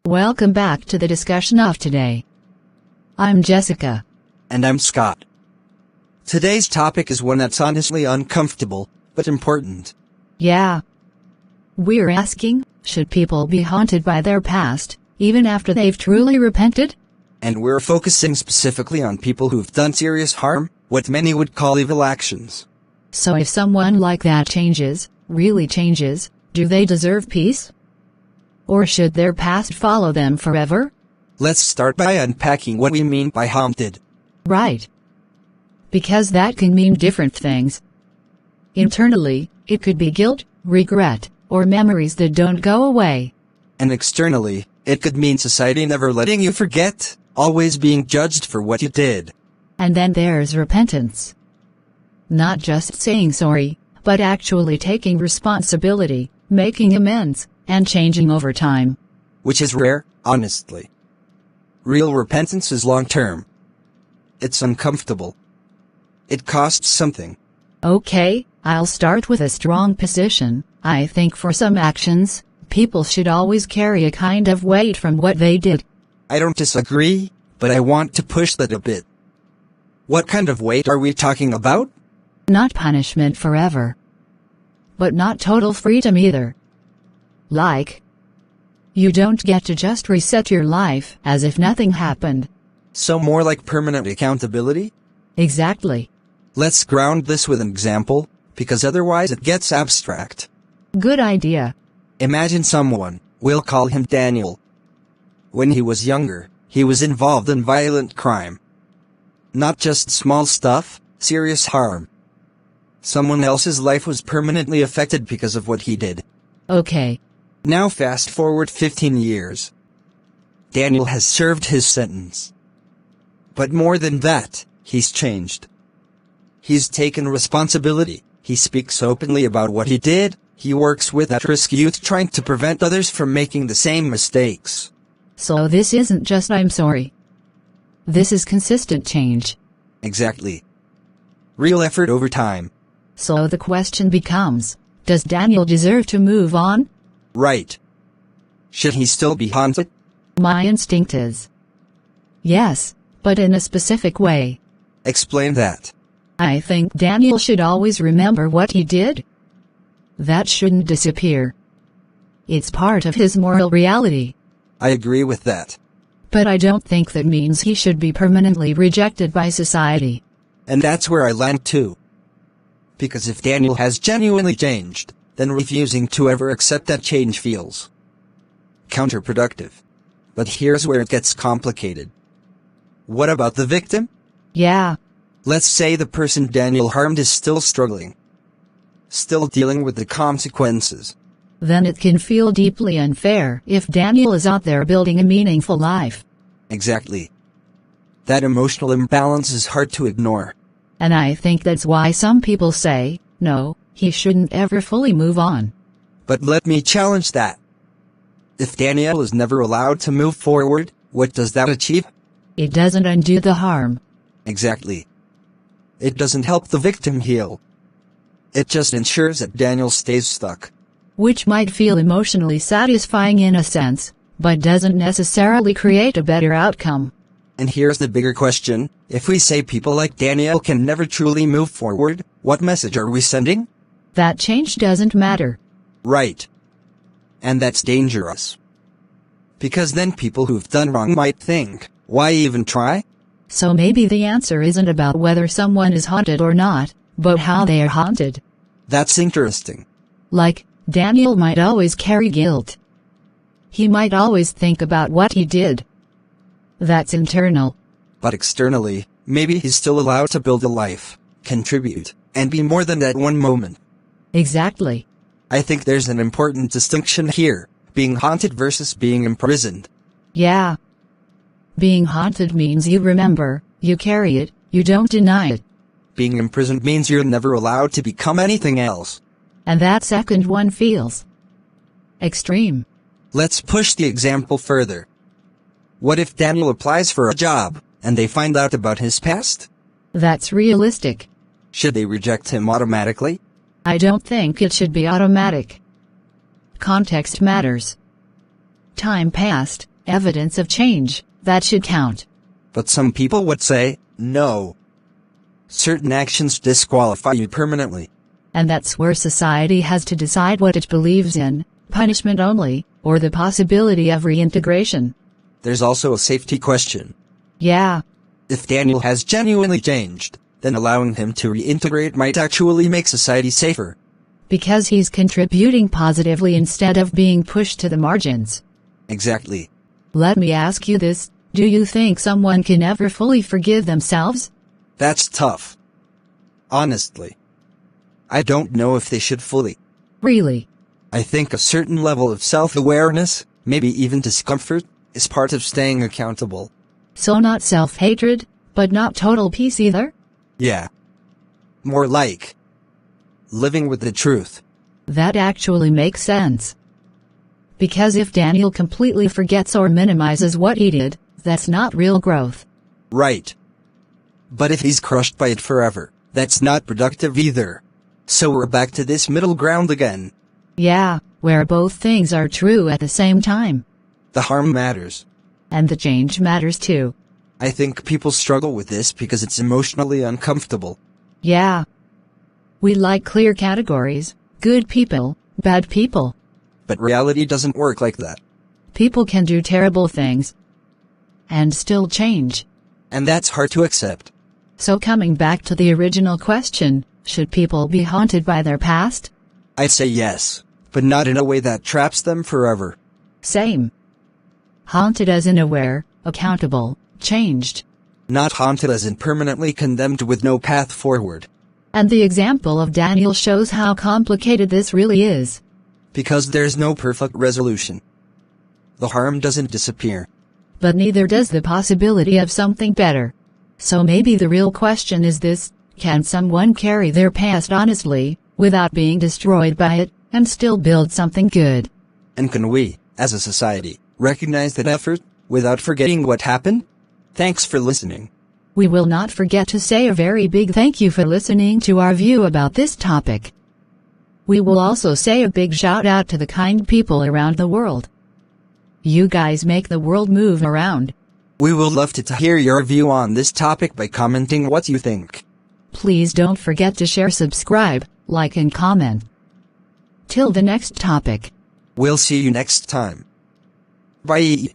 Welcome back to the discussion of today. I'm Jessica. And I'm Scott. Today's topic is one that's honestly uncomfortable, but important. Yeah. We're asking, should people be haunted by their past, even after they've truly repented? And we're focusing specifically on people who've done serious harm, what many would call evil actions. So if someone like that changes, really changes, do they deserve peace? Or should their past follow them forever? Let's start by unpacking what we mean by haunted. Right. Because that can mean different things. Internally, it could be guilt, regret, or memories that don't go away. And externally, it could mean society never letting you forget, always being judged for what you did. And then there's repentance. Not just saying sorry, but actually taking responsibility, making amends, and changing over time. Which is rare, honestly. Real repentance is long-term. It's uncomfortable. It costs something. Okay, I'll start with a strong position. I think for some actions, people should always carry a kind of weight from what they did. I don't disagree, but I want to push that a bit. What kind of weight are we talking about? Not punishment forever. But not total freedom either. Like, you don't get to just reset your life as if nothing happened. So more like permanent accountability? Exactly. Let's ground this with an example, because otherwise it gets abstract. Good idea. Imagine someone, we'll call him Daniel. When he was younger, he was involved in violent crime. Not just small stuff, serious harm. Someone else's life was permanently affected because of what he did. Okay. Now fast forward 15 years. Daniel has served his sentence. But more than that, he's changed. He's taken responsibility, he speaks openly about what he did, he works with at-risk youth trying to prevent others from making the same mistakes. So this isn't just I'm sorry. This is consistent change. Exactly. Real effort over time. So the question becomes, does Daniel deserve to move on? Right. Should he still be haunted? My instinct is yes, but in a specific way. Explain that. I think Daniel should always remember what he did. That shouldn't disappear. It's part of his moral reality. I agree with that. But I don't think that means he should be permanently rejected by society. And that's where I land too. Because if Daniel has genuinely changed, then refusing to ever accept that change feels counterproductive. But here's where it gets complicated. What about the victim? Yeah. Let's say the person Daniel harmed is still struggling. Still dealing with the consequences. Then it can feel deeply unfair if Daniel is out there building a meaningful life. Exactly. That emotional imbalance is hard to ignore. And I think that's why some people say, no, he shouldn't ever fully move on. But let me challenge that. If Daniel is never allowed to move forward, what does that achieve? It doesn't undo the harm. Exactly. It doesn't help the victim heal. It just ensures that Daniel stays stuck. Which might feel emotionally satisfying in a sense, but doesn't necessarily create a better outcome. And here's the bigger question, if we say people like Daniel can never truly move forward, what message are we sending? That change doesn't matter. Right. And that's dangerous. Because then people who've done wrong might think, why even try? So maybe the answer isn't about whether someone is haunted or not, but how they are haunted. That's interesting. Like, Daniel might always carry guilt. He might always think about what he did. That's internal. But externally, maybe he's still allowed to build a life, contribute, and be more than that one moment. Exactly. I think there's an important distinction here, being haunted versus being imprisoned. Yeah. Being haunted means you remember, you carry it, you don't deny it. Being imprisoned means you're never allowed to become anything else. And that second one feels extreme. Let's push the example further. What if Daniel applies for a job, and they find out about his past? That's realistic. Should they reject him automatically? I don't think it should be automatic. Context matters. Time passed, evidence of change, that should count. But some people would say, no. Certain actions disqualify you permanently. And that's where society has to decide what it believes in, punishment only, or the possibility of reintegration. There's also a safety question. Yeah. If Daniel has genuinely changed, then allowing him to reintegrate might actually make society safer. Because he's contributing positively instead of being pushed to the margins. Exactly. Let me ask you this, do you think someone can ever fully forgive themselves? That's tough. Honestly. I don't know if they should fully. Really? I think a certain level of self-awareness, maybe even discomfort, is part of staying accountable. So not self-hatred, but not total peace either? Yeah. More like living with the truth. That actually makes sense. Because if Daniel completely forgets or minimizes what he did, that's not real growth. Right. But if he's crushed by it forever, that's not productive either. So we're back to this middle ground again. Yeah, where both things are true at the same time. The harm matters. And the change matters too. I think people struggle with this because it's emotionally uncomfortable. Yeah. We like clear categories, good people, bad people. But reality doesn't work like that. People can do terrible things. And still change. And that's hard to accept. So coming back to the original question, should people be haunted by their past? I'd say yes, but not in a way that traps them forever. Same. Haunted as in aware, accountable, changed. Not haunted as in permanently condemned with no path forward. And the example of Daniel shows how complicated this really is. Because there's no perfect resolution. The harm doesn't disappear. But neither does the possibility of something better. So maybe the real question is this, can someone carry their past honestly, without being destroyed by it, and still build something good? And can we, as a society, recognize that effort, without forgetting what happened? Thanks for listening. We will not forget to say a very big thank you for listening to our view about this topic. We will also say a big shout out to the kind people around the world. You guys make the world move around. We would love to hear your view on this topic by commenting what you think. Please don't forget to share, subscribe, like and comment. Till the next topic. We'll see you next time. Bye.